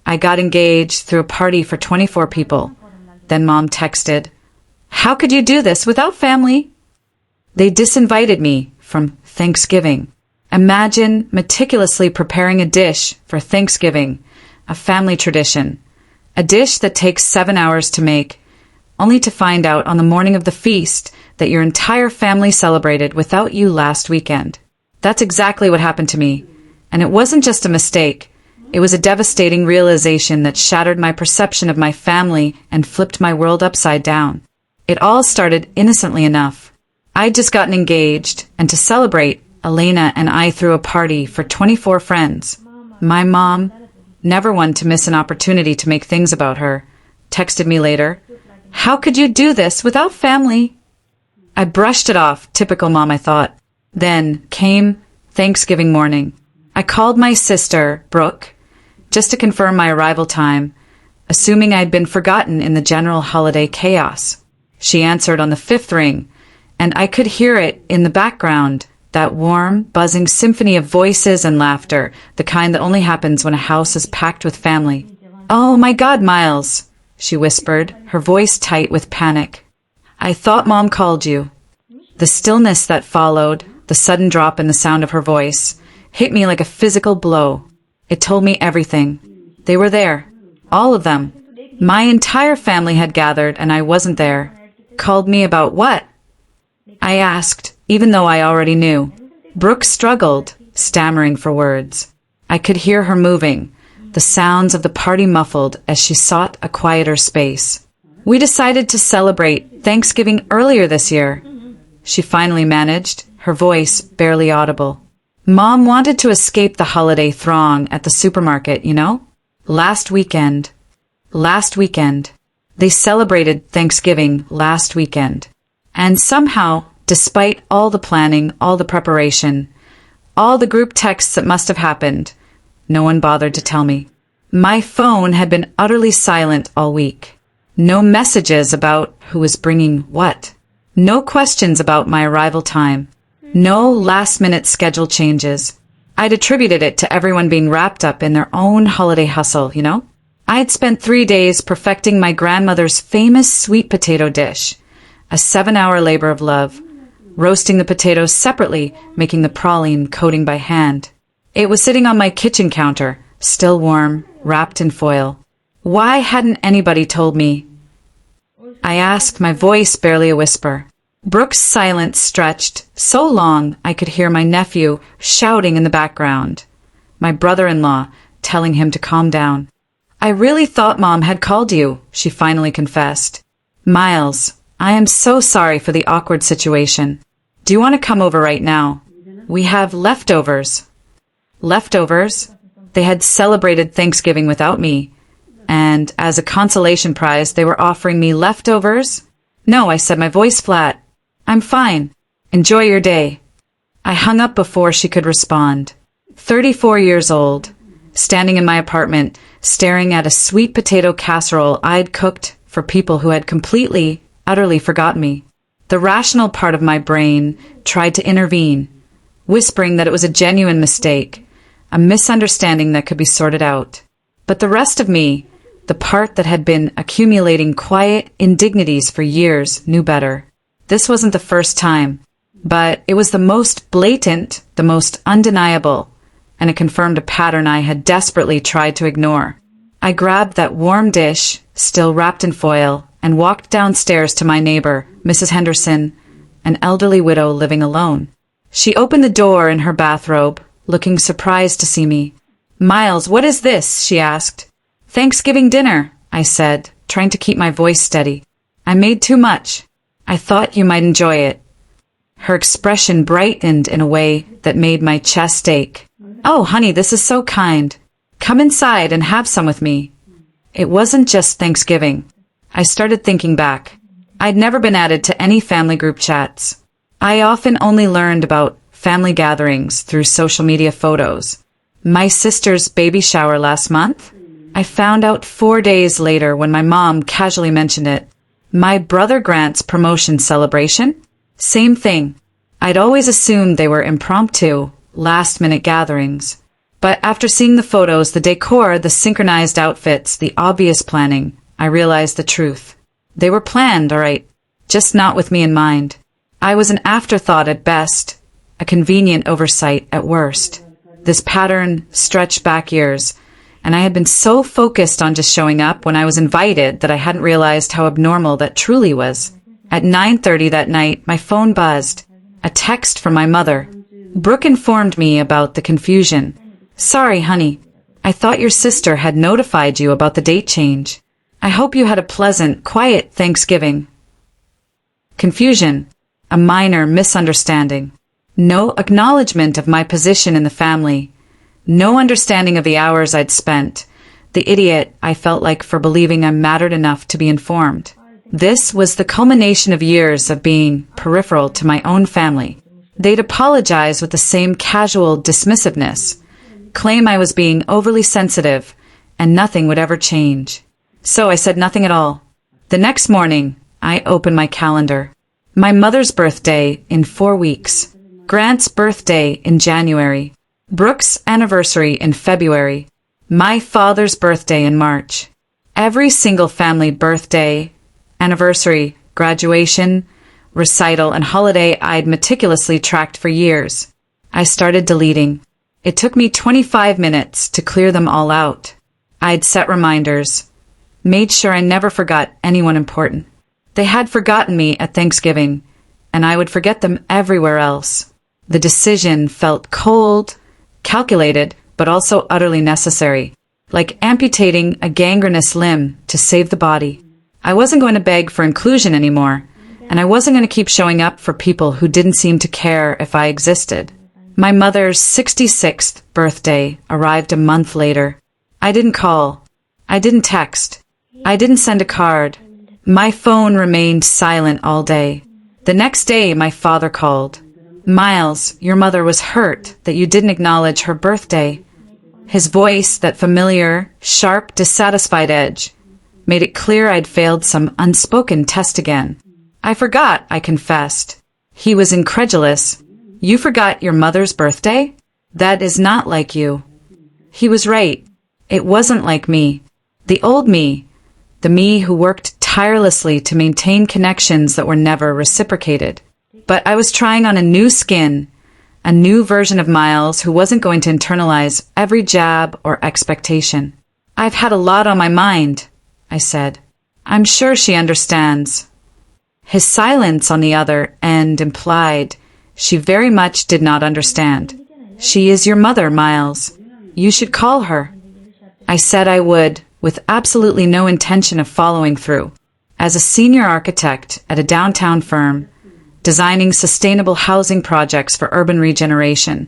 I got engaged through a party for 24 people. Then Mom texted, "How could you do this without family?" They disinvited me from Thanksgiving. Imagine meticulously preparing a dish for Thanksgiving, a family tradition, a dish that takes 7 hours to make, only to find out on the morning of the feast that your entire family celebrated without you last weekend. That's exactly what happened to me. And it wasn't just a mistake. It was a devastating realization that shattered my perception of my family and flipped my world upside down. It all started innocently enough. I'd just gotten engaged, and to celebrate, Elena and I threw a party for 24 friends. My mom, never one to miss an opportunity to make things about her, texted me later, "How could you do this without family?" I brushed it off, typical mom, I thought. Then came Thanksgiving morning. I called my sister, Brooke, just to confirm my arrival time, assuming I'd been forgotten in the general holiday chaos. She answered on the 5th ring, and I could hear it in the background, that warm, buzzing symphony of voices and laughter, the kind that only happens when a house is packed with family. "Oh my God, Miles," she whispered, her voice tight with panic. "I thought Mom called you." The stillness that followed, the sudden drop in the sound of her voice, hit me like a physical blow. It told me everything. They were there. All of them. My entire family had gathered and I wasn't there. Called me about what? I asked, even though I already knew. Brooke struggled, stammering for words. I could hear her moving, the sounds of the party muffled as she sought a quieter space. "We decided to celebrate Thanksgiving earlier this year," she finally managed, her voice barely audible. "Mom wanted to escape the holiday throng at the supermarket, you know? Last weekend. They celebrated Thanksgiving last weekend. And somehow, despite all the planning, all the preparation, all the group texts that must have happened, no one bothered to tell me. My phone had been utterly silent all week. No messages about who was bringing what. No questions about my arrival time. No last-minute schedule changes. I'd attributed it to everyone being wrapped up in their own holiday hustle, you know? I had spent 3 days perfecting my grandmother's famous sweet potato dish, a 7-hour labor of love, roasting the potatoes separately, making the praline coating by hand. It was sitting on my kitchen counter, still warm, wrapped in foil. Why hadn't anybody told me? I asked, my voice barely a whisper. Brooke's silence stretched so long I could hear my nephew shouting in the background, my brother-in-law telling him to calm down. "I really thought Mom had called you," she finally confessed. "Miles, I am so sorry for the awkward situation. Do you want to come over right now? We have leftovers." Leftovers? They had celebrated Thanksgiving without me, and as a consolation prize they were offering me leftovers? "No," I said, my voice flat. "I'm fine. Enjoy your day." I hung up before she could respond. 34 years old, standing in my apartment, staring at a sweet potato casserole I'd cooked for people who had completely, utterly forgotten me. The rational part of my brain tried to intervene, whispering that it was a genuine mistake, a misunderstanding that could be sorted out. But the rest of me, the part that had been accumulating quiet indignities for years, knew better. This wasn't the first time, but it was the most blatant, the most undeniable, and it confirmed a pattern I had desperately tried to ignore. I grabbed that warm dish, still wrapped in foil, and walked downstairs to my neighbor, Mrs. Henderson, an elderly widow living alone. She opened the door in her bathrobe, looking surprised to see me. "Miles, what is this?" she asked. "Thanksgiving dinner," I said, trying to keep my voice steady. "I made too much. I thought you might enjoy it." Her expression brightened in a way that made my chest ache. "Oh, honey, this is so kind. Come inside and have some with me." It wasn't just Thanksgiving. I started thinking back. I'd never been added to any family group chats. I often only learned about family gatherings through social media photos. My sister's baby shower last month? I found out 4 days later when my mom casually mentioned it. My brother Grant's promotion celebration? Same thing. I'd always assumed they were impromptu, last-minute gatherings. But after seeing the photos, the decor, the synchronized outfits, the obvious planning, I realized the truth. They were planned, all right, just not with me in mind. I was an afterthought at best, a convenient oversight at worst. This pattern stretched back years, and I had been so focused on just showing up when I was invited that I hadn't realized how abnormal that truly was. At 9:30 that night, my phone buzzed. A text from my mother. Brooke informed me about the confusion. "Sorry, honey. I thought your sister had notified you about the date change. I hope you had a pleasant, quiet Thanksgiving." Confusion. A minor misunderstanding. No acknowledgement of my position in the family. No understanding of the hours I'd spent. The idiot I felt like for believing I mattered enough to be informed. This was the culmination of years of being peripheral to my own family. They'd apologize with the same casual dismissiveness, claim I was being overly sensitive, and nothing would ever change. So I said nothing at all. The next morning, I opened my calendar. My mother's birthday in 4 weeks. Grant's birthday in January. Brooke's anniversary in February. My father's birthday in March. Every single family birthday, anniversary, graduation, recital, and holiday I'd meticulously tracked for years. I started deleting. It took me 25 minutes to clear them all out. I'd set reminders. Made sure I never forgot anyone important. They had forgotten me at Thanksgiving, and I would forget them everywhere else. The decision felt cold, calculated, but also utterly necessary, like amputating a gangrenous limb to save the body. I wasn't going to beg for inclusion anymore, and I wasn't going to keep showing up for people who didn't seem to care if I existed. My mother's 66th birthday arrived a month later. I didn't call. I didn't text. I didn't send a card. My phone remained silent all day. The next day, my father called. "Miles, your mother was hurt that you didn't acknowledge her birthday." His voice, that familiar, sharp, dissatisfied edge, made it clear I'd failed some unspoken test again. "I forgot," I confessed. He was incredulous. "You forgot your mother's birthday? That is not like you." He was right. It wasn't like me. The old me. The me who worked tirelessly to maintain connections that were never reciprocated. But I was trying on a new skin, a new version of Miles who wasn't going to internalize every jab or expectation. "I've had a lot on my mind," I said. "I'm sure she understands." His silence on the other end implied she very much did not understand. "She is your mother, Miles. You should call her." I said I would, with absolutely no intention of following through. As a senior architect at a downtown firm, designing sustainable housing projects for urban regeneration,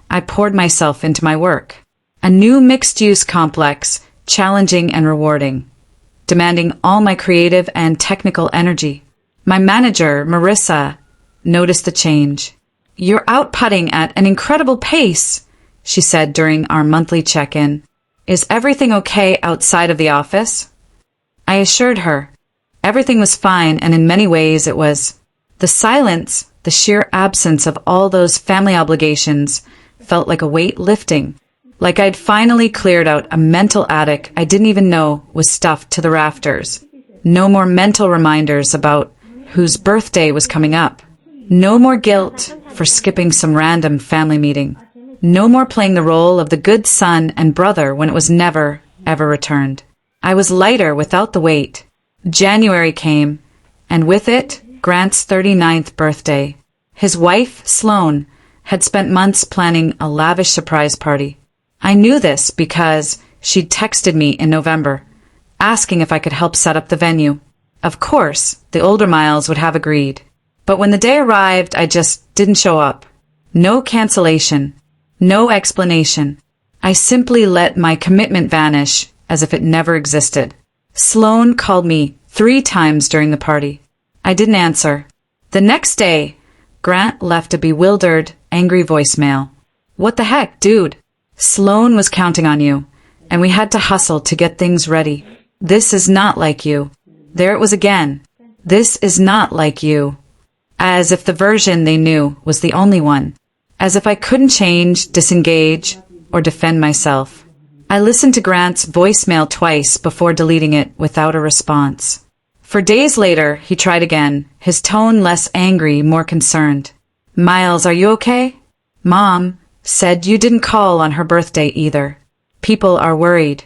I poured myself into my work. A new mixed-use complex, challenging and rewarding, demanding all my creative and technical energy. My manager, Marissa, noticed the change. "You're out putting at an incredible pace," she said during our monthly check-in. "Is everything okay outside of the office?" I assured her. Everything was fine, and in many ways it was. The silence, the sheer absence of all those family obligations, felt like a weight lifting. Like I'd finally cleared out a mental attic I didn't even know was stuffed to the rafters. No more mental reminders about whose birthday was coming up. No more guilt for skipping some random family meeting. No more playing the role of the good son and brother when it was never, ever returned. I was lighter without the weight. January came, and with it, Grant's 39th birthday. His wife, Sloane, had spent months planning a lavish surprise party. I knew this because she'd texted me in November, asking if I could help set up the venue. Of course, the older Miles would have agreed. But when the day arrived, I just didn't show up. No cancellation. No explanation. I simply let my commitment vanish as if it never existed. Sloane called me 3 times during the party. I didn't answer. The next day, Grant left a bewildered, angry voicemail. "What the heck, dude? Sloane was counting on you, and we had to hustle to get things ready. This is not like you." There it was again. "This is not like you." As if the version they knew was the only one. As if I couldn't change, disengage, or defend myself. I listened to Grant's voicemail twice before deleting it without a response. For days later, he tried again, his tone less angry, more concerned. "Miles, are you okay? Mom said you didn't call on her birthday either. People are worried."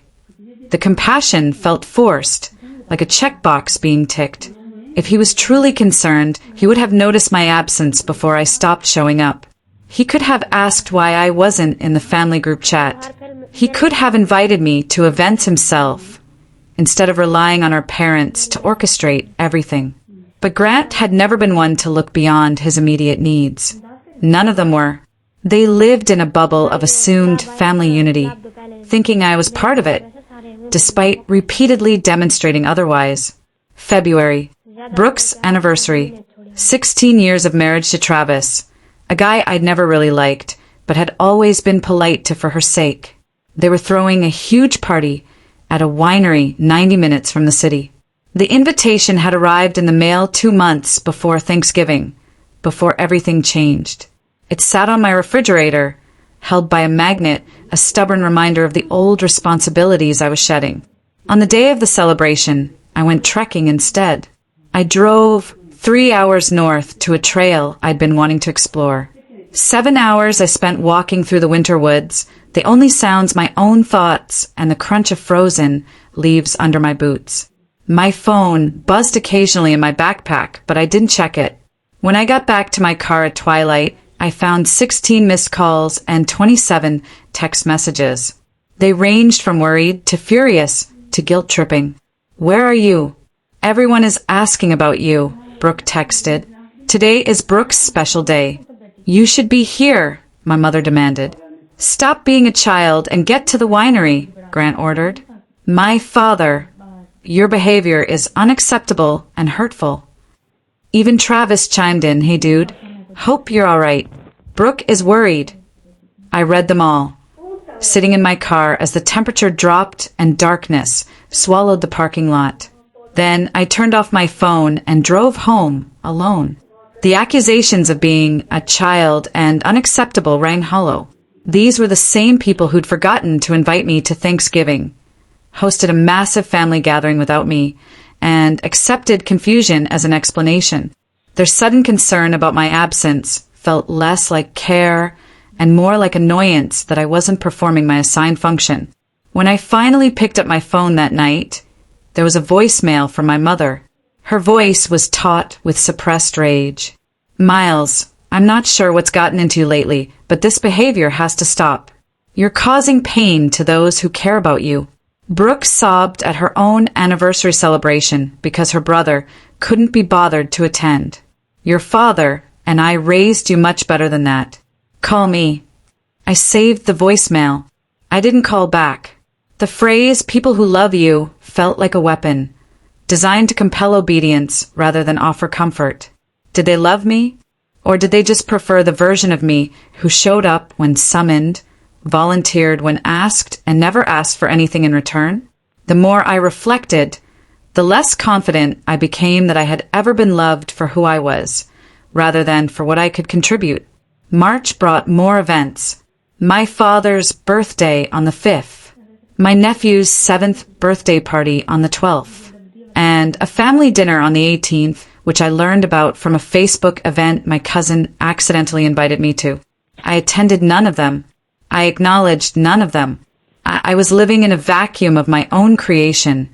The compassion felt forced, like a checkbox being ticked. If he was truly concerned, he would have noticed my absence before I stopped showing up. He could have asked why I wasn't in the family group chat. He could have invited me to events himself, instead of relying on our parents to orchestrate everything. But Grant had never been one to look beyond his immediate needs. None of them were. They lived in a bubble of assumed family unity, thinking I was part of it, despite repeatedly demonstrating otherwise. February. Brooke's anniversary. 16 years of marriage to Travis, a guy I'd never really liked, but had always been polite to for her sake. They were throwing a huge party at a winery 90 minutes from the city. The invitation had arrived in the mail 2 months before Thanksgiving, before everything changed. It sat on my refrigerator, held by a magnet, a stubborn reminder of the old responsibilities I was shedding. On the day of the celebration, I went trekking instead. I drove 3 hours north to a trail I'd been wanting to explore. 7 hours I spent walking through the winter woods, the only sounds my own thoughts and the crunch of frozen leaves under my boots. My phone buzzed occasionally in my backpack, but I didn't check it. When I got back to my car at twilight, I found 16 missed calls and 27 text messages. They ranged from worried to furious to guilt-tripping. "Where are you? Everyone is asking about you," Brooke texted. "Today is Brooke's special day. You should be here," my mother demanded. "Stop being a child and get to the winery," Grant ordered. "My father, your behavior is unacceptable and hurtful." Even Travis chimed in, "Hey dude, hope you're all right. Brooke is worried." I read them all, sitting in my car as the temperature dropped and darkness swallowed the parking lot. Then I turned off my phone and drove home alone. The accusations of being a child and unacceptable rang hollow. These were the same people who'd forgotten to invite me to Thanksgiving, hosted a massive family gathering without me, and accepted confusion as an explanation. Their sudden concern about my absence felt less like care and more like annoyance that I wasn't performing my assigned function. When I finally picked up my phone that night, there was a voicemail from my mother. Her voice was taut with suppressed rage. "Miles, I'm not sure what's gotten into you lately, but this behavior has to stop. You're causing pain to those who care about you." Brooke sobbed at her own anniversary celebration because her brother couldn't be bothered to attend. "Your father and I raised you much better than that. Call me." I saved the voicemail. I didn't call back. The phrase "people who love you" felt like a weapon, designed to compel obedience rather than offer comfort. Did they love me? Or did they just prefer the version of me who showed up when summoned, volunteered when asked, and never asked for anything in return? The more I reflected, the less confident I became that I had ever been loved for who I was, rather than for what I could contribute. March brought more events. My father's birthday on the 5th, my nephew's 7th birthday party on the 12th, and a family dinner on the 18th, which I learned about from a Facebook event my cousin accidentally invited me to. I attended none of them. I acknowledged none of them. I was living in a vacuum of my own creation,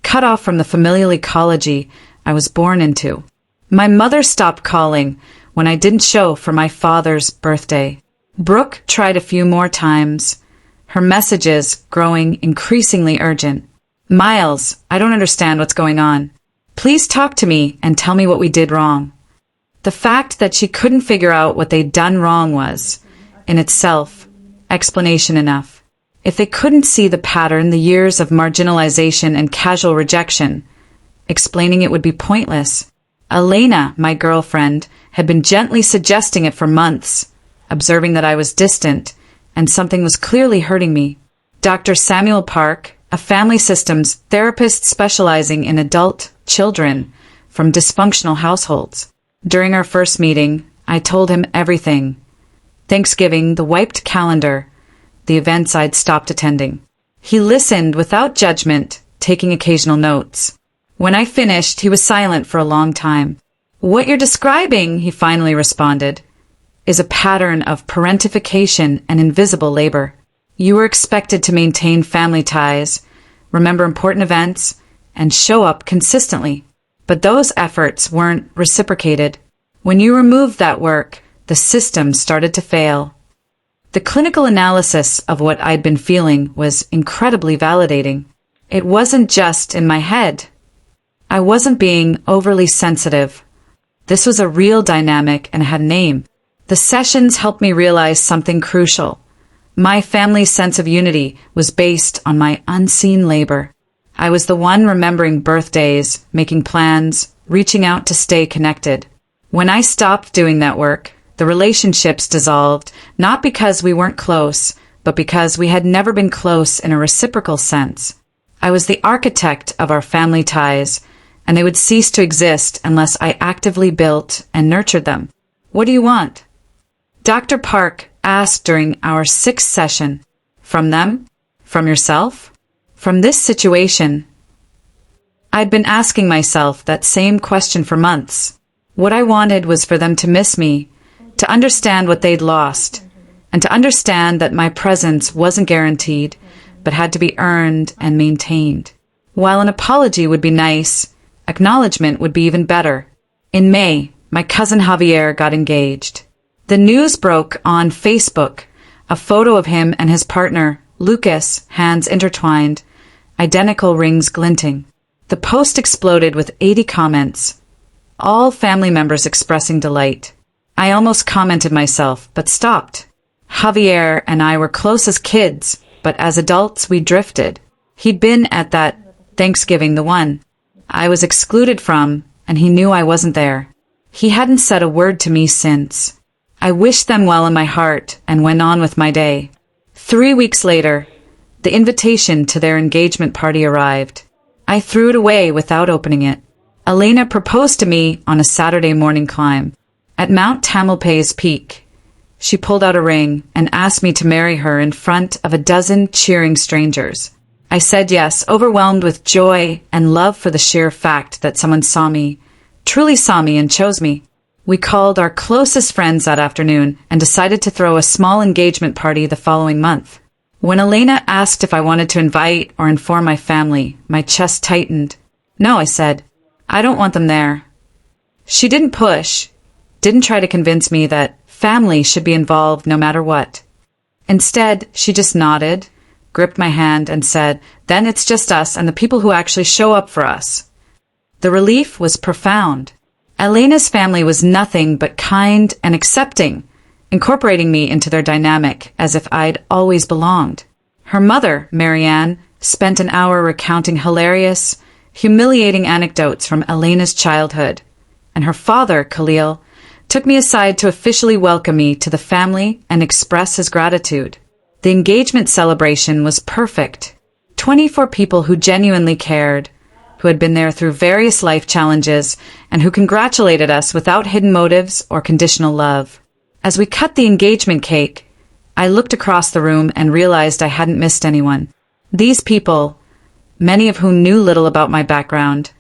cut off from the familial ecology I was born into. My mother stopped calling when I didn't show for my father's birthday. Brooke tried a few more times, her messages growing increasingly urgent. "Miles, I don't understand what's going on. Please talk to me and tell me what we did wrong." The fact that she couldn't figure out what they'd done wrong was, in itself, explanation enough. If they couldn't see the pattern, the years of marginalization and casual rejection, explaining it would be pointless. Elena, my girlfriend, had been gently suggesting it for months, observing that I was distant, and something was clearly hurting me. Dr. Samuel Park, a family systems therapist specializing in adult children from dysfunctional households. During our first meeting, I told him everything. Thanksgiving, the wiped calendar, the events I'd stopped attending. He listened without judgment, taking occasional notes. When I finished, he was silent for a long time. "What you're describing," he finally responded, "is a pattern of parentification and invisible labor. You were expected to maintain family ties, remember important events, and show up consistently. But those efforts weren't reciprocated. When you removed that work, the system started to fail." The clinical analysis of what I'd been feeling was incredibly validating. It wasn't just in my head. I wasn't being overly sensitive. This was a real dynamic and had a name. The sessions helped me realize something crucial. My family's sense of unity was based on my unseen labor. I was the one remembering birthdays, making plans, reaching out to stay connected. When I stopped doing that work, the relationships dissolved, not because we weren't close, but because we had never been close in a reciprocal sense. I was the architect of our family ties, and they would cease to exist unless I actively built and nurtured them. "What do you want?" Dr. Park asked during our 6th session. "From them? From yourself? From this situation?" I'd been asking myself that same question for months. What I wanted was for them to miss me, to understand what they'd lost, and to understand that my presence wasn't guaranteed, but had to be earned and maintained. While an apology would be nice, acknowledgement would be even better. In May, my cousin Javier got engaged. The news broke on Facebook, a photo of him and his partner, Lucas, hands intertwined, identical rings glinting. The post exploded with 80 comments, all family members expressing delight. I almost commented myself, but stopped. Javier and I were close as kids, but as adults we drifted. He'd been at that Thanksgiving, the one I was excluded from, and he knew I wasn't there. He hadn't said a word to me since. I wished them well in my heart and went on with my day. 3 weeks later, the invitation to their engagement party arrived. I threw it away without opening it. Elena proposed to me on a Saturday morning climb. At Mount Tamalpais Peak, she pulled out a ring and asked me to marry her in front of a dozen cheering strangers. I said yes, overwhelmed with joy and love for the sheer fact that someone saw me, truly saw me and chose me. We called our closest friends that afternoon and decided to throw a small engagement party the following month. When Elena asked if I wanted to invite or inform my family, my chest tightened. "No," I said. "I don't want them there." She didn't push, didn't try to convince me that family should be involved no matter what. Instead, she just nodded, gripped my hand, and said, "Then it's just us and the people who actually show up for us." The relief was profound. Elena's family was nothing but kind and accepting, incorporating me into their dynamic as if I'd always belonged. Her mother, Marianne, spent an hour recounting hilarious, humiliating anecdotes from Elena's childhood, and her father, Khalil, took me aside to officially welcome me to the family and express his gratitude. The engagement celebration was perfect. 24 people who genuinely cared, who had been there through various life challenges, and who congratulated us without hidden motives or conditional love. As we cut the engagement cake, I looked across the room and realized I hadn't missed anyone. These people, many of whom knew little about my background,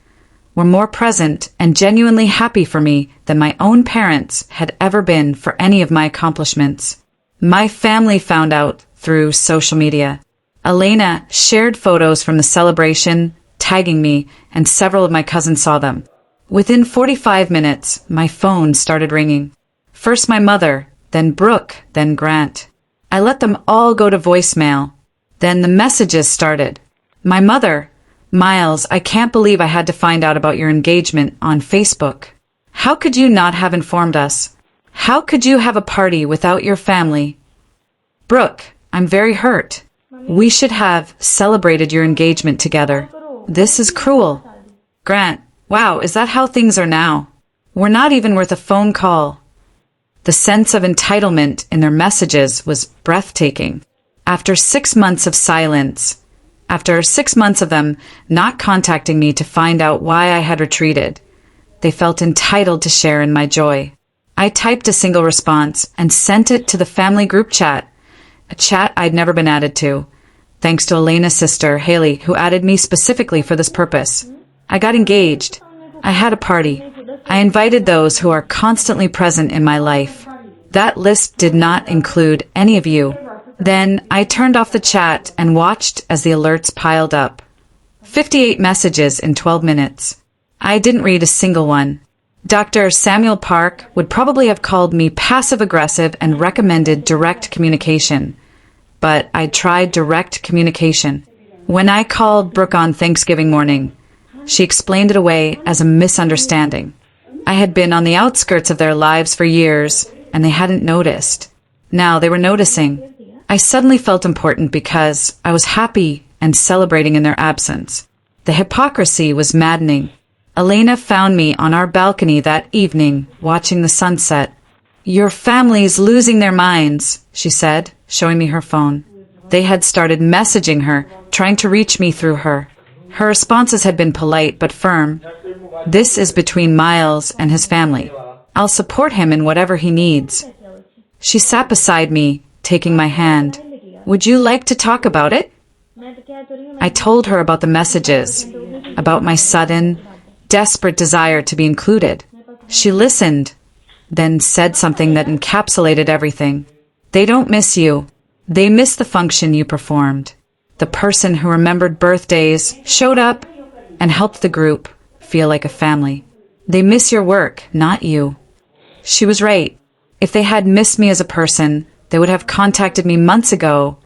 were more present and genuinely happy for me than my own parents had ever been for any of my accomplishments. My family found out through social media. Elena shared photos from the celebration, tagging me, and several of my cousins saw them. Within 45 minutes, my phone started ringing. First my mother, then Brooke, then Grant. I let them all go to voicemail. Then the messages started. My mother, "Miles, I can't believe I had to find out about your engagement on Facebook. How could you not have informed us? How could you have a party without your family? Brooke, I'm very hurt. We should have celebrated your engagement together. This is cruel." Grant, "Wow, is that how things are now? We're not even worth a phone call." The sense of entitlement in their messages was breathtaking. After 6 months of silence, after 6 months of them not contacting me to find out why I had retreated, they felt entitled to share in my joy. I typed a single response and sent it to the family group chat, a chat I'd never been added to, thanks to Elena's sister, Haley, who added me specifically for this purpose. I got engaged. I had a party. I invited those who are constantly present in my life. That list did not include any of you. Then I turned off the chat and watched as the alerts piled up. 58 messages in 12 minutes. I didn't read a single one. Dr. Samuel Park would probably have called me passive-aggressive and recommended direct communication. But I tried direct communication. When I called Brooke on Thanksgiving morning, she explained it away as a misunderstanding. I had been on the outskirts of their lives for years, and they hadn't noticed. Now they were noticing. I suddenly felt important because I was happy and celebrating in their absence. The hypocrisy was maddening. Elena found me on our balcony that evening, watching the sunset. "Your family's losing their minds," she said, showing me her phone. They had started messaging her, trying to reach me through her. Her responses had been polite but firm. "This is between Miles and his family. I'll support him in whatever he needs." She sat beside me, taking my hand. "Would you like to talk about it?" I told her about the messages, about my sudden, desperate desire to be included. She listened, then said something that encapsulated everything. "They don't miss you. They miss the function you performed. The person who remembered birthdays, showed up, and helped the group feel like a family. They miss your work, not you." She was right. If they had missed me as a person, they would have contacted me months ago,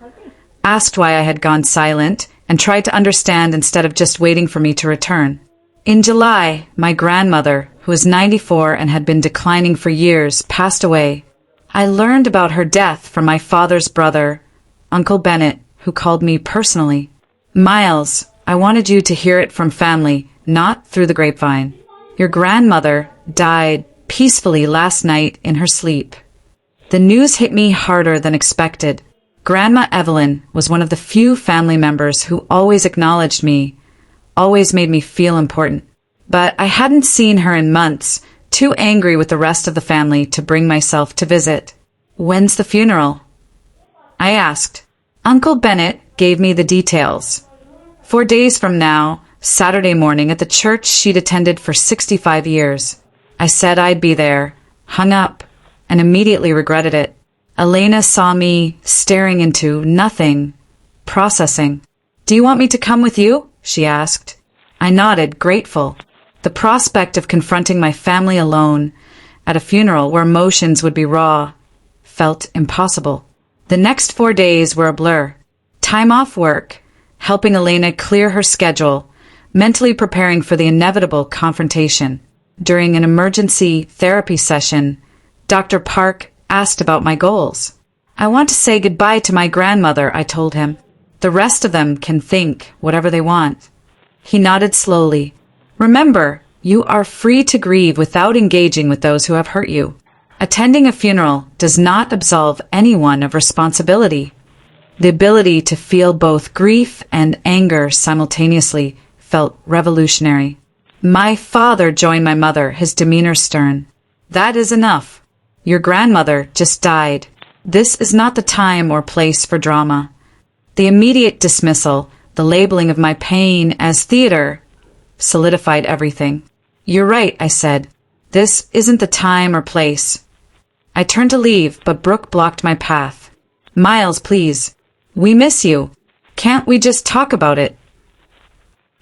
asked why I had gone silent, and tried to understand instead of just waiting for me to return. In July, my grandmother, who was 94 and had been declining for years, passed away. I learned about her death from my father's brother, Uncle Bennett, who called me personally. "Miles, I wanted you to hear it from family, not through the grapevine. Your grandmother died peacefully last night in her sleep." The news hit me harder than expected. Grandma Evelyn was one of the few family members who always acknowledged me, always made me feel important. But I hadn't seen her in months, too angry with the rest of the family to bring myself to visit. "When's the funeral?" I asked. Uncle Bennett gave me the details. 4 days from now, Saturday morning at the church she'd attended for 65 years. I said I'd be there, hung up, and immediately regretted it. Elena saw me staring into nothing, processing. "Do you want me to come with you?" she asked. I nodded, grateful. The prospect of confronting my family alone at a funeral where emotions would be raw felt impossible. The next 4 days were a blur. Time off work, helping Elena clear her schedule, mentally preparing for the inevitable confrontation. During an emergency therapy session, Dr. Park asked about my goals. "I want to say goodbye to my grandmother," I told him. "The rest of them can think whatever they want." He nodded slowly. "Remember, you are free to grieve without engaging with those who have hurt you. Attending a funeral does not absolve anyone of responsibility." The ability to feel both grief and anger simultaneously felt revolutionary. My father joined my mother, his demeanor stern. "That is enough. Your grandmother just died. This is not the time or place for drama." The immediate dismissal, the labeling of my pain as theater, solidified everything. "You're right," I said. "This isn't the time or place." I turned to leave, but Brooke blocked my path. "Miles, please. We miss you. Can't we just talk about it?"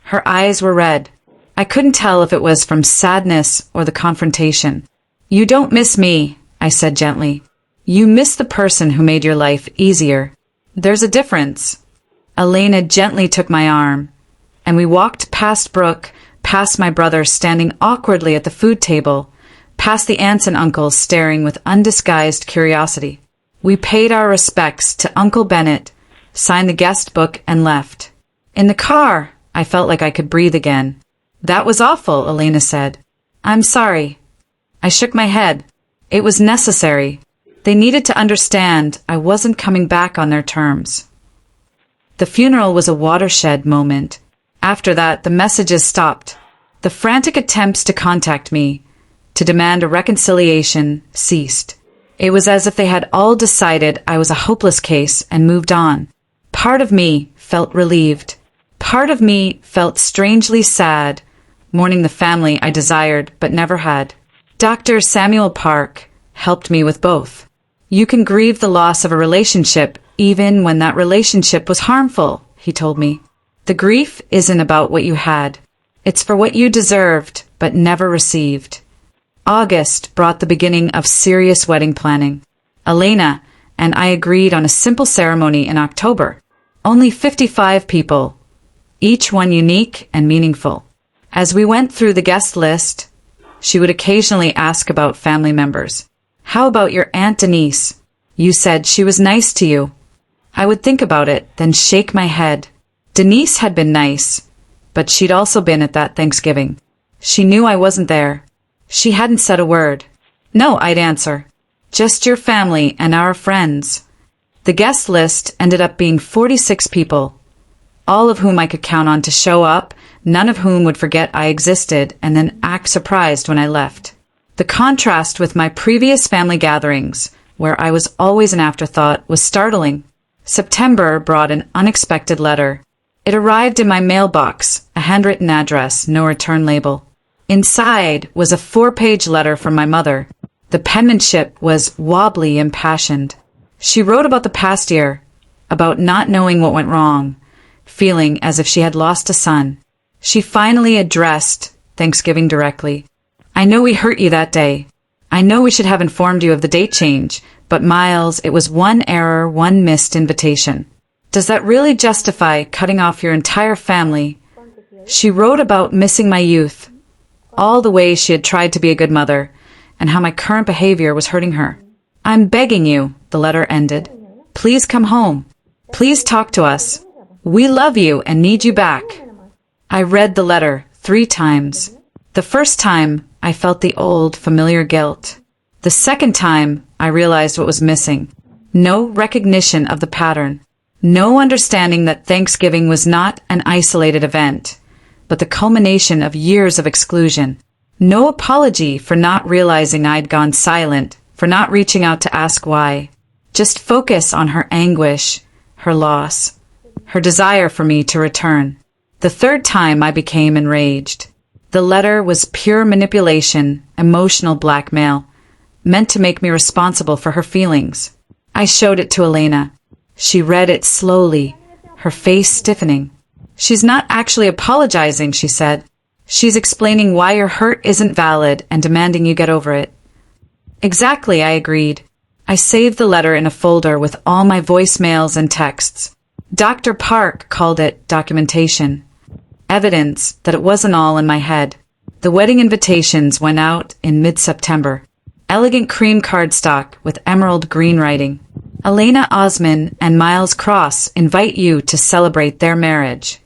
Her eyes were red. I couldn't tell if it was from sadness or the confrontation. "You don't miss me," I said gently. "You miss the person who made your life easier. There's a difference." Elena gently took my arm, and we walked past Brooke, past my brother standing awkwardly at the food table, past the aunts and uncles staring with undisguised curiosity. We paid our respects to Uncle Bennett, signed the guest book, and left. In the car, I felt like I could breathe again. "That was awful," Elena said. "I'm sorry." I shook my head. It was necessary. They needed to understand I wasn't coming back on their terms. The funeral was a watershed moment. After that, the messages stopped. The frantic attempts to contact me, to demand a reconciliation, ceased. It was as if they had all decided I was a hopeless case and moved on. Part of me felt relieved. Part of me felt strangely sad, mourning the family I desired but never had. Dr. Samuel Park helped me with both. You can grieve the loss of a relationship even when that relationship was harmful, he told me. The grief isn't about what you had. It's for what you deserved but never received. August brought the beginning of serious wedding planning. Elena and I agreed on a simple ceremony in October. Only 55 people, each one unique and meaningful. As we went through the guest list, she would occasionally ask about family members. How about your Aunt Denise? You said she was nice to you. I would think about it, then shake my head. Denise had been nice, but she'd also been at that Thanksgiving. She knew I wasn't there. She hadn't said a word. No, I'd answer. Just your family and our friends. The guest list ended up being 46 people, all of whom I could count on to show up, none of whom would forget I existed and then act surprised when I left. The contrast with my previous family gatherings, where I was always an afterthought, was startling. September brought an unexpected letter. It arrived in my mailbox, a handwritten address, no return label. Inside was a 4-page letter from my mother. The penmanship was wobbly, impassioned. She wrote about the past year, about not knowing what went wrong, feeling as if she had lost a son. She finally addressed Thanksgiving directly. I know we hurt you that day. I know we should have informed you of the date change, but Miles, it was one error, one missed invitation. Does that really justify cutting off your entire family? She wrote about missing my youth, all the ways she had tried to be a good mother, and how my current behavior was hurting her. I'm begging you, the letter ended. Please come home. Please talk to us. We love you and need you back. I read the letter 3 times. The first time, I felt the old, familiar guilt. The second time, I realized what was missing. No recognition of the pattern. No understanding that Thanksgiving was not an isolated event, but the culmination of years of exclusion. No apology for not realizing I'd gone silent, for not reaching out to ask why. Just focus on her anguish, her loss, her desire for me to return. The third time I became enraged. The letter was pure manipulation, emotional blackmail, meant to make me responsible for her feelings. I showed it to Elena. She read it slowly, her face stiffening. She's not actually apologizing, she said. She's explaining why your hurt isn't valid and demanding you get over it. Exactly, I agreed. I saved the letter in a folder with all my voicemails and texts. Dr. Park called it documentation. Evidence that it wasn't all in my head. The wedding invitations went out in mid-September. Elegant cream cardstock with emerald green writing. Elena Osman and Miles Cross invite you to celebrate their marriage.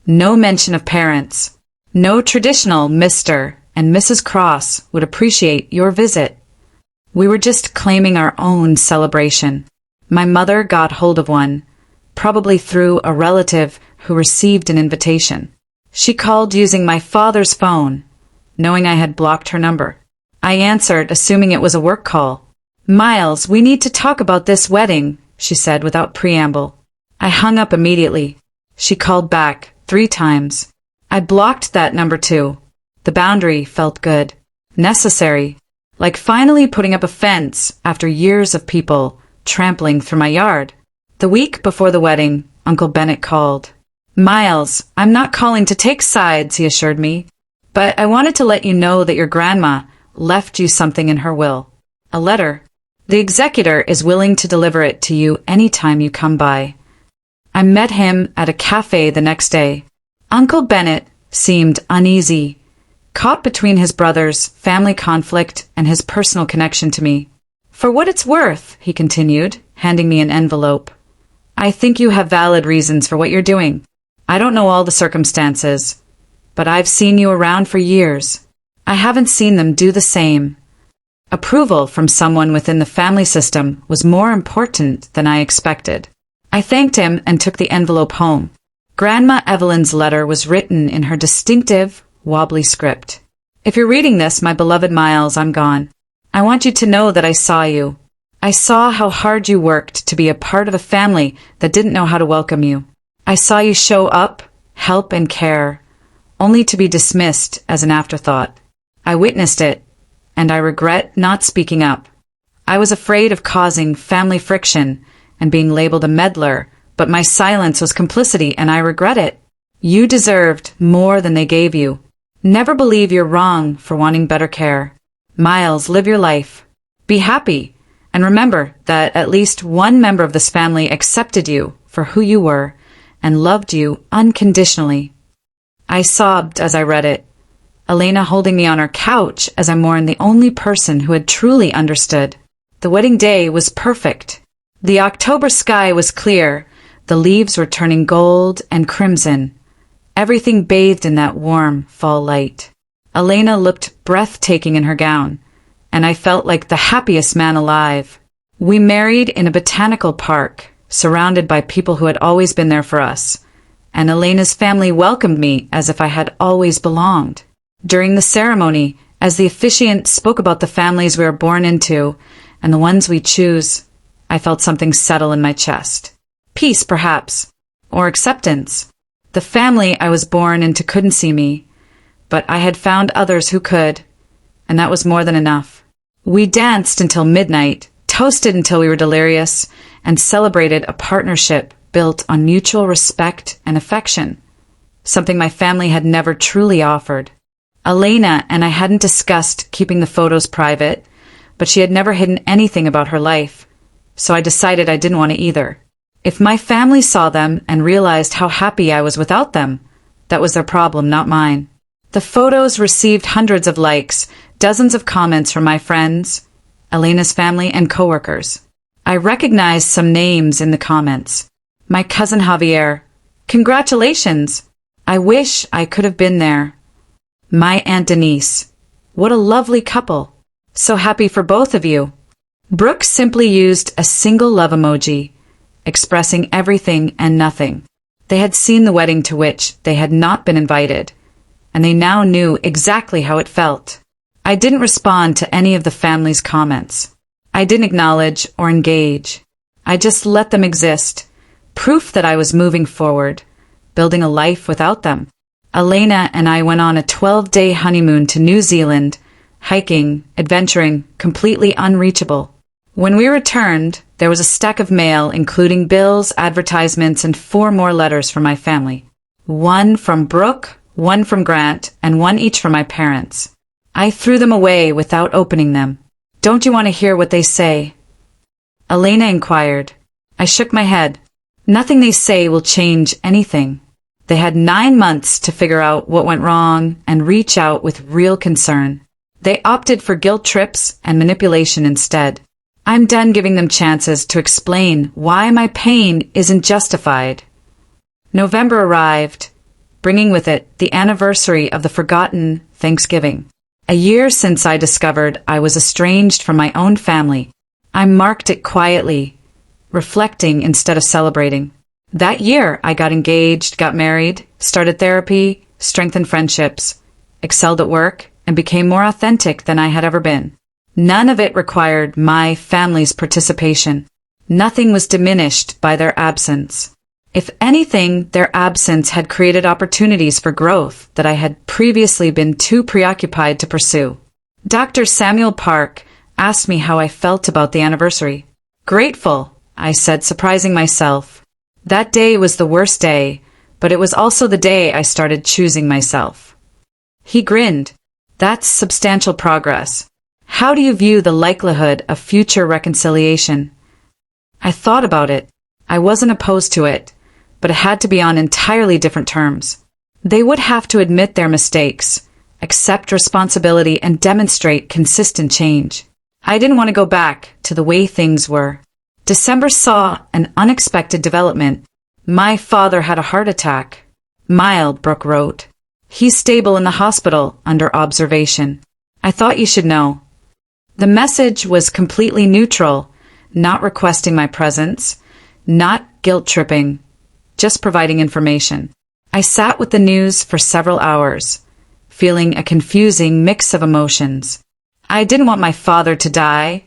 No mention of parents. No traditional Mr. and Mrs. Cross would appreciate your visit. We were just claiming our own celebration. My mother got hold of one, probably through a relative who received an invitation. She called using my father's phone, knowing I had blocked her number. I answered, assuming it was a work call. Miles, we need to talk about this wedding, she said without preamble. I hung up immediately. She called back 3 times. I blocked that number too. The boundary felt good. Necessary. Like finally putting up a fence after years of people trampling through my yard. The week before the wedding, Uncle Bennett called. Miles, I'm not calling to take sides, he assured me, but I wanted to let you know that your grandma left you something in her will. A letter. The executor is willing to deliver it to you any time you come by. I met him at a cafe the next day. Uncle Bennett seemed uneasy, caught between his brother's family conflict and his personal connection to me. For what it's worth, he continued, handing me an envelope. I think you have valid reasons for what you're doing. I don't know all the circumstances, but I've seen you around for years. I haven't seen them do the same. Approval from someone within the family system was more important than I expected. I thanked him and took the envelope home. Grandma Evelyn's letter was written in her distinctive, wobbly script. If you're reading this, my beloved Miles, I'm gone. I want you to know that I saw you. I saw how hard you worked to be a part of a family that didn't know how to welcome you. I saw you show up, help and care, only to be dismissed as an afterthought. I witnessed it, and I regret not speaking up. I was afraid of causing family friction and being labeled a meddler, but my silence was complicity and I regret it. You deserved more than they gave you. Never believe you're wrong for wanting better care. Miles, live your life. Be happy. And remember that at least one member of this family accepted you for who you were and loved you unconditionally. I sobbed as I read it, Elena holding me on her couch as I mourned the only person who had truly understood. The wedding day was perfect. The October sky was clear. The leaves were turning gold and crimson. Everything bathed in that warm fall light. Elena looked breathtaking in her gown, and I felt like the happiest man alive. We married in a botanical park, surrounded by people who had always been there for us, and Elena's family welcomed me as if I had always belonged. During the ceremony, as the officiant spoke about the families we were born into and the ones we choose, I felt something settle in my chest. Peace, perhaps, or acceptance. The family I was born into couldn't see me, but I had found others who could, and that was more than enough. We danced until midnight, toasted until we were delirious, and celebrated a partnership built on mutual respect and affection, something my family had never truly offered. Elena and I hadn't discussed keeping the photos private, but she had never hidden anything about her life, so I decided I didn't want to either. If my family saw them and realized how happy I was without them, that was their problem, not mine. The photos received hundreds of likes, dozens of comments from my friends, Elena's family, and coworkers. I recognized some names in the comments. My cousin Javier, congratulations! I wish I could have been there. My Aunt Denise, what a lovely couple. So happy for both of you. Brooke simply used a single love emoji, expressing everything and nothing. They had seen the wedding to which they had not been invited, and they now knew exactly how it felt. I didn't respond to any of the family's comments. I didn't acknowledge or engage. I just let them exist, proof that I was moving forward, building a life without them. Elena and I went on a 12-day honeymoon to New Zealand, hiking, adventuring, completely unreachable. When we returned, there was a stack of mail including bills, advertisements, and 4 more letters from my family. 1 from Brooke, 1 from Grant, and 1 each from my parents. I threw them away without opening them. Don't you want to hear what they say? Elena inquired. I shook my head. Nothing they say will change anything. They had 9 months to figure out what went wrong and reach out with real concern. They opted for guilt trips and manipulation instead. I'm done giving them chances to explain why my pain isn't justified. November arrived, bringing with it the anniversary of the forgotten Thanksgiving. A year since I discovered I was estranged from my own family. I marked it quietly, reflecting instead of celebrating. That year, I got engaged, got married, started therapy, strengthened friendships, excelled at work, and became more authentic than I had ever been. None of it required my family's participation. Nothing was diminished by their absence. If anything, their absence had created opportunities for growth that I had previously been too preoccupied to pursue. Dr. Samuel Park asked me how I felt about the anniversary. Grateful, I said, surprising myself. That day was the worst day, but it was also the day I started choosing myself. He grinned. That's substantial progress. How do you view the likelihood of future reconciliation? I thought about it. I wasn't opposed to it, but it had to be on entirely different terms. They would have to admit their mistakes, accept responsibility, and demonstrate consistent change. I didn't want to go back to the way things were. December saw an unexpected development. My father had a heart attack. Mild, Brooke wrote. He's stable in the hospital, under observation. I thought you should know. The message was completely neutral, not requesting my presence, not guilt-tripping, just providing information. I sat with the news for several hours, feeling a confusing mix of emotions. I didn't want my father to die,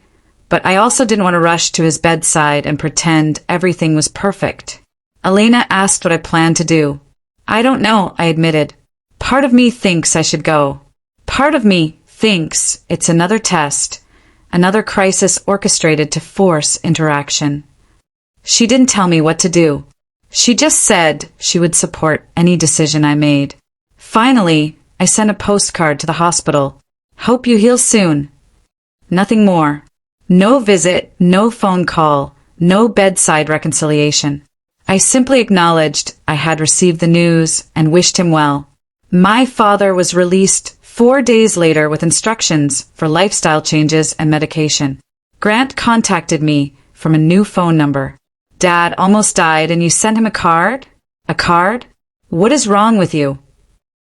But I also didn't want to rush to his bedside and pretend everything was perfect. Elena asked what I planned to do. I don't know, I admitted. Part of me thinks I should go. Part of me thinks it's another test, another crisis orchestrated to force interaction. She didn't tell me what to do. She just said she would support any decision I made. Finally, I sent a postcard to the hospital. Hope you heal soon. Nothing more. No visit, no phone call, no bedside reconciliation. I simply acknowledged I had received the news and wished him well. My father was released 4 days later with instructions for lifestyle changes and medication. Grant contacted me from a new phone number. Dad almost died and you sent him a card? A card? What is wrong with you?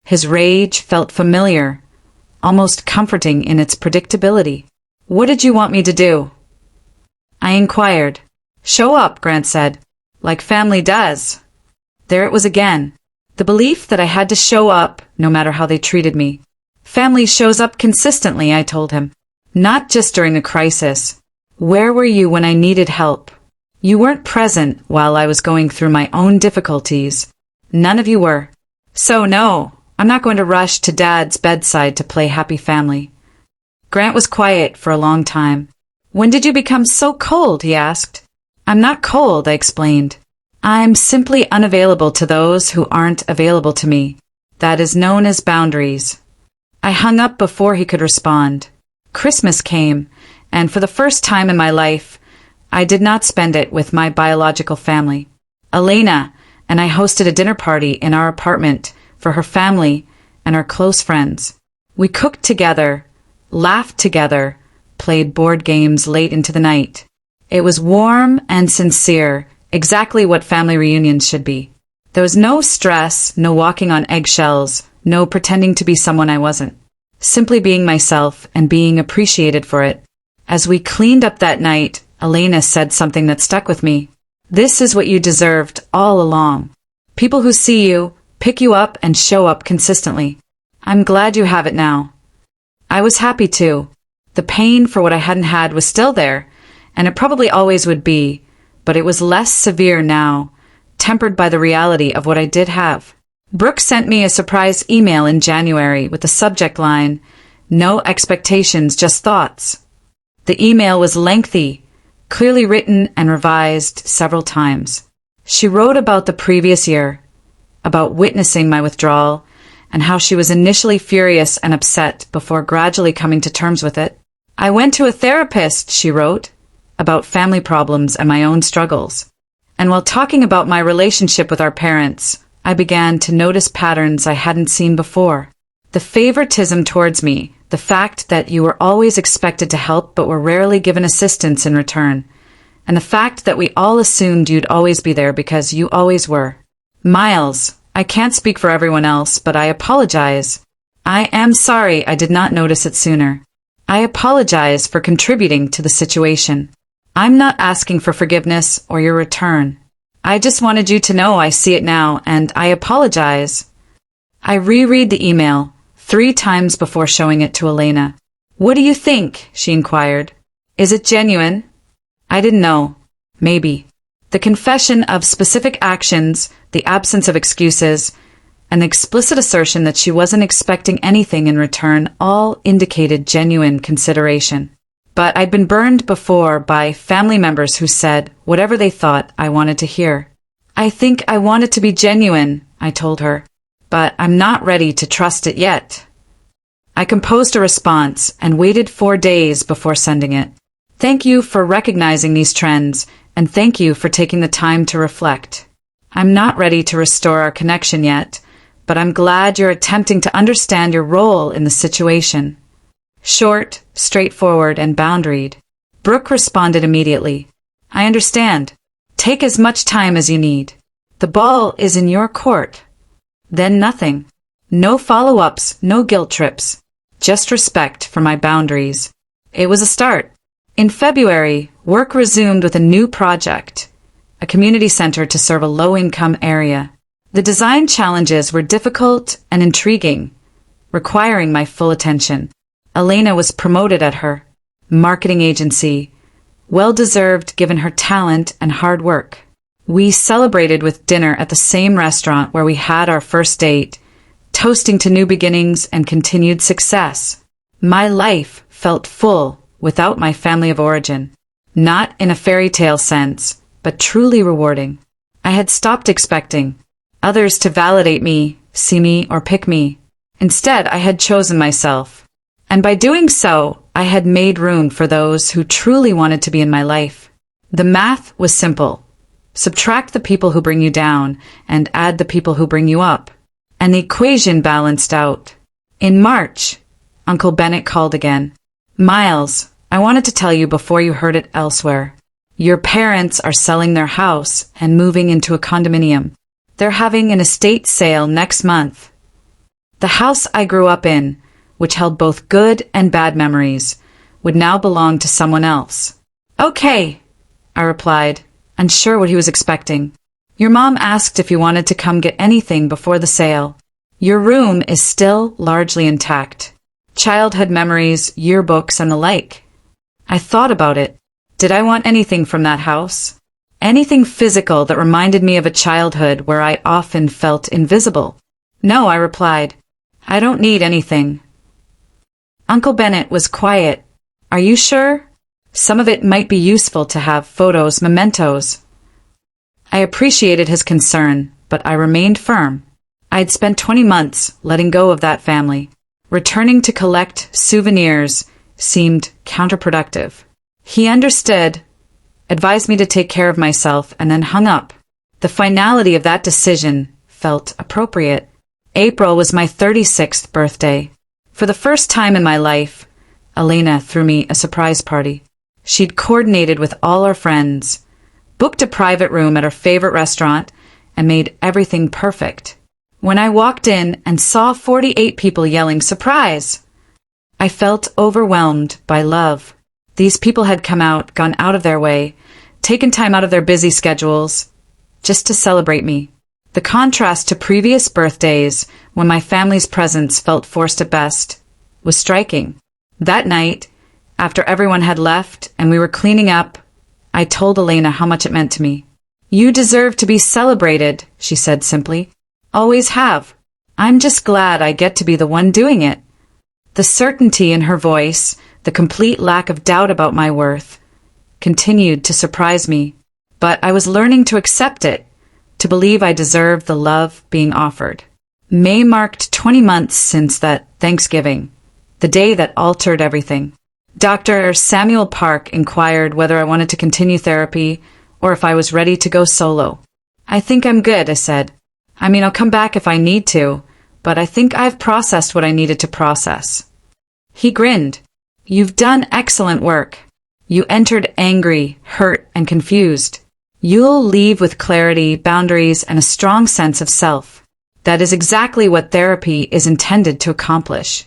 His rage felt familiar, almost comforting in its predictability. What did you want me to do? I inquired. Show up, Grant said. Like family does. There it was again. The belief that I had to show up, no matter how they treated me. Family shows up consistently, I told him. Not just during a crisis. Where were you when I needed help? You weren't present while I was going through my own difficulties. None of you were. So no, I'm not going to rush to Dad's bedside to play happy family. Grant was quiet for a long time. When did you become so cold? He asked. I'm not cold, I explained. I'm simply unavailable to those who aren't available to me. That is known as boundaries. I hung up before he could respond. Christmas came, and for the first time in my life, I did not spend it with my biological family. Elena and I hosted a dinner party in our apartment for her family and our close friends. We cooked together, laughed together, played board games late into the night. It was warm and sincere, exactly what family reunions should be. There was no stress, no walking on eggshells, no pretending to be someone I wasn't. Simply being myself and being appreciated for it. As we cleaned up that night, Elena said something that stuck with me. This is what you deserved all along. People who see you, pick you up and show up consistently. I'm glad you have it now. I was happy too. The pain for what I hadn't had was still there, and it probably always would be, but it was less severe now, tempered by the reality of what I did have. Brooke sent me a surprise email in January with the subject line, "No expectations, just thoughts." The email was lengthy, clearly written and revised several times. She wrote about the previous year, about witnessing my withdrawal, and how she was initially furious and upset before gradually coming to terms with it. I went to a therapist, she wrote, about family problems and my own struggles. And while talking about my relationship with our parents, I began to notice patterns I hadn't seen before. The favoritism towards me, the fact that you were always expected to help but were rarely given assistance in return, and the fact that we all assumed you'd always be there because you always were. Miles, I can't speak for everyone else, but I apologize. I am sorry I did not notice it sooner. I apologize for contributing to the situation. I'm not asking for forgiveness or your return. I just wanted you to know I see it now, and I apologize. I reread the email 3 times before showing it to Elena. What do you think? She inquired. Is it genuine? I didn't know. Maybe. The confession of specific actions, the absence of excuses, and the explicit assertion that she wasn't expecting anything in return all indicated genuine consideration. But I'd been burned before by family members who said whatever they thought I wanted to hear. I think I want it to be genuine, I told her, but I'm not ready to trust it yet. I composed a response and waited 4 days before sending it. Thank you for recognizing these trends, and thank you for taking the time to reflect. I'm not ready to restore our connection yet, but I'm glad you're attempting to understand your role in the situation. Short, straightforward, and boundaried. Brooke responded immediately. I understand. Take as much time as you need. The ball is in your court. Then nothing. No follow-ups, no guilt trips. Just respect for my boundaries. It was a start. In February, work resumed with a new project, a community center to serve a low-income area. The design challenges were difficult and intriguing, requiring my full attention. Elena was promoted at her marketing agency, Well-deserved given her talent and hard work. We celebrated with dinner at the same restaurant where we had our first date, toasting to new beginnings and continued success. My life felt full without my family of origin. Not in a fairy tale sense, but truly rewarding. I had stopped expecting others to validate me, see me, or pick me. Instead, I had chosen myself. And by doing so, I had made room for those who truly wanted to be in my life. The math was simple. Subtract the people who bring you down and add the people who bring you up. And the equation balanced out. In March, Uncle Bennett called again. Miles, I wanted to tell you before you heard it elsewhere. Your parents are selling their house and moving into a condominium. They're having an estate sale next month. The house I grew up in, which held both good and bad memories, would now belong to someone else. Okay, I replied, unsure what he was expecting. Your mom asked if you wanted to come get anything before the sale. Your room is still largely intact. Childhood memories, yearbooks, and the like. I thought about it. Did I want anything from that house? Anything physical that reminded me of a childhood where I often felt invisible? No, I replied. I don't need anything. Uncle Bennett was quiet. Are you sure? Some of it might be useful to have photos, mementos. I appreciated his concern, but I remained firm. I had spent 20 months letting go of that family. Returning to collect souvenirs seemed counterproductive. He understood, advised me to take care of myself, and then hung up. The finality of that decision felt appropriate. April was my 36th birthday. For the first time in my life, Elena threw me a surprise party. She'd coordinated with all our friends, booked a private room at her favorite restaurant, and made everything perfect. When I walked in and saw 48 people yelling "Surprise!" I felt overwhelmed by love. These people had come out, gone out of their way, taken time out of their busy schedules, just to celebrate me. The contrast to previous birthdays, when my family's presence felt forced at best, was striking. That night, after everyone had left and we were cleaning up, I told Elena how much it meant to me. You deserve to be celebrated, she said simply. Always have. I'm just glad I get to be the one doing it. The certainty in her voice, the complete lack of doubt about my worth, continued to surprise me. But I was learning to accept it, to believe I deserved the love being offered. May marked 20 months since that Thanksgiving, the day that altered everything. Dr. Samuel Park inquired whether I wanted to continue therapy or if I was ready to go solo. I think I'm good, I said. I mean, I'll come back if I need to, but I think I've processed what I needed to process. He grinned. You've done excellent work. You entered angry, hurt, and confused. You'll leave with clarity, boundaries, and a strong sense of self. That is exactly what therapy is intended to accomplish.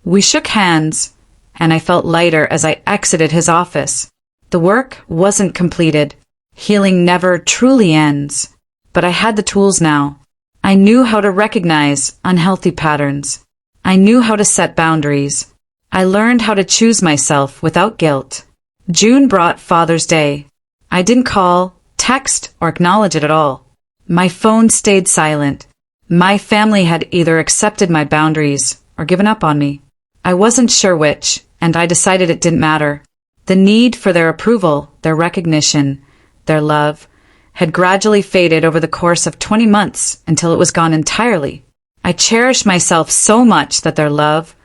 We shook hands, and I felt lighter as I exited his office. The work wasn't completed. Healing never truly ends. But I had the tools now. I knew how to recognize unhealthy patterns. I knew how to set boundaries. I learned how to choose myself without guilt. June brought Father's Day. I didn't call, text, or acknowledge it at all. My phone stayed silent. My family had either accepted my boundaries or given up on me. I wasn't sure which, and I decided it didn't matter. The need for their approval, their recognition, their love, had gradually faded over the course of 20 months until it was gone entirely. I cherished myself so much that their love,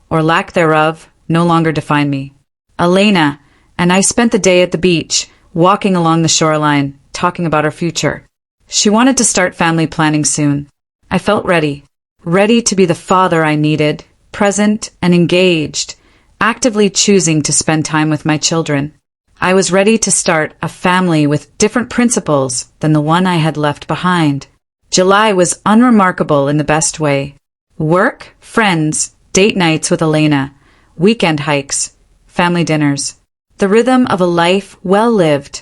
or lack thereof, no longer defined me. Elena and I spent the day at the beach, walking along the shoreline, talking about our future. She wanted to start family planning soon. I felt ready to be the father I needed, present and engaged, actively choosing to spend time with my children. I was ready to start a family with different principles than the one I had left behind. July was unremarkable in the best way. Work, friends, date nights with Elena, weekend hikes, family dinners. The rhythm of a life well lived,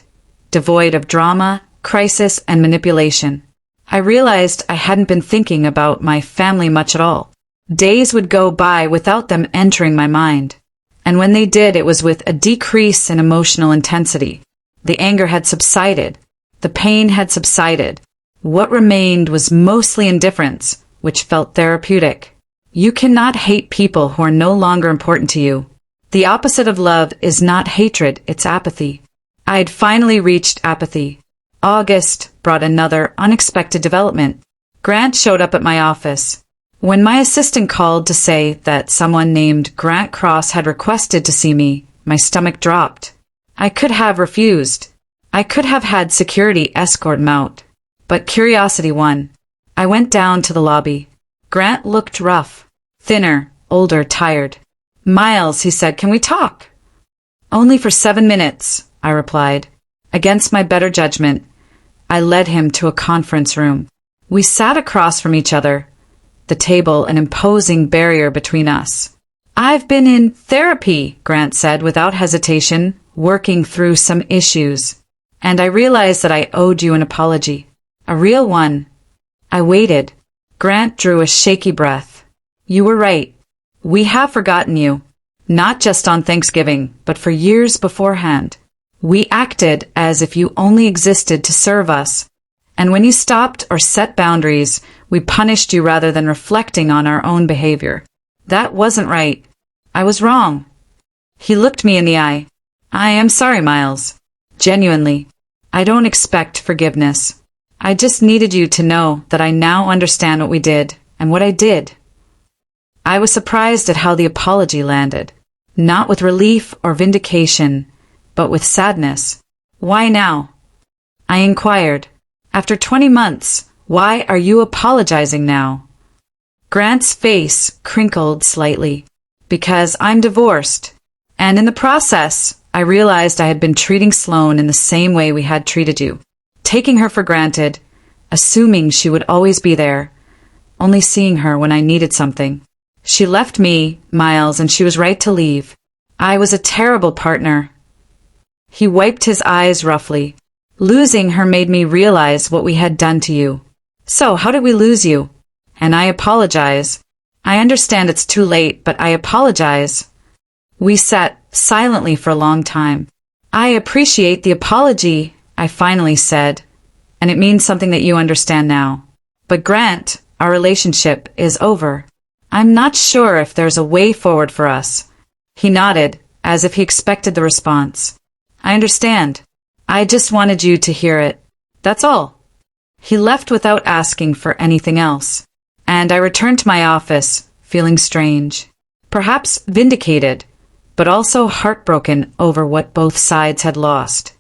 devoid of drama, crisis, and manipulation. I realized I hadn't been thinking about my family much at all. Days would go by without them entering my mind. And when they did, it was with a decrease in emotional intensity. The anger had subsided. The pain had subsided. What remained was mostly indifference, which felt therapeutic. You cannot hate people who are no longer important to you. The opposite of love is not hatred, it's apathy. I had finally reached apathy. August brought another unexpected development. Grant showed up at my office. When my assistant called to say that someone named Grant Cross had requested to see me, my stomach dropped. I could have refused. I could have had security escort him out. But curiosity won. I went down to the lobby. Grant looked rough, thinner, older, tired. "Miles," he said, "can we talk?" "Only for 7 minutes," I replied. Against my better judgment, I led him to a conference room. We sat across from each other, the table an imposing barrier between us. "I've been in therapy," Grant said without hesitation, working through some issues. "And I realized that I owed you an apology. A real one." I waited. Grant drew a shaky breath. "You were right. We have forgotten you. Not just on Thanksgiving, but for years beforehand. We acted as if you only existed to serve us. And when you stopped or set boundaries, we punished you rather than reflecting on our own behavior. That wasn't right. I was wrong." He looked me in the eye. "I am sorry, Miles. Genuinely. I don't expect forgiveness. I just needed you to know that I now understand what we did and what I did." I was surprised at how the apology landed. Not with relief or vindication, but with sadness. "Why now?" I inquired. "After 20 months, why are you apologizing now?" Grant's face crinkled slightly. "Because I'm divorced. And in the process, I realized I had been treating Sloane in the same way we had treated you. Taking her for granted, assuming she would always be there, only seeing her when I needed something. She left me, Miles, and she was right to leave. I was a terrible partner." He wiped his eyes roughly. "Losing her made me realize what we had done to you. So how did we lose you? And I apologize. I understand it's too late, but I apologize." We sat silently for a long time. "I appreciate the apology," I finally said, "and it means something that you understand now. But Grant, our relationship is over. I'm not sure if there's a way forward for us." He nodded, as if he expected the response. "I understand. I just wanted you to hear it. That's all." He left without asking for anything else, and I returned to my office, feeling strange. Perhaps vindicated, but also heartbroken over what both sides had lost.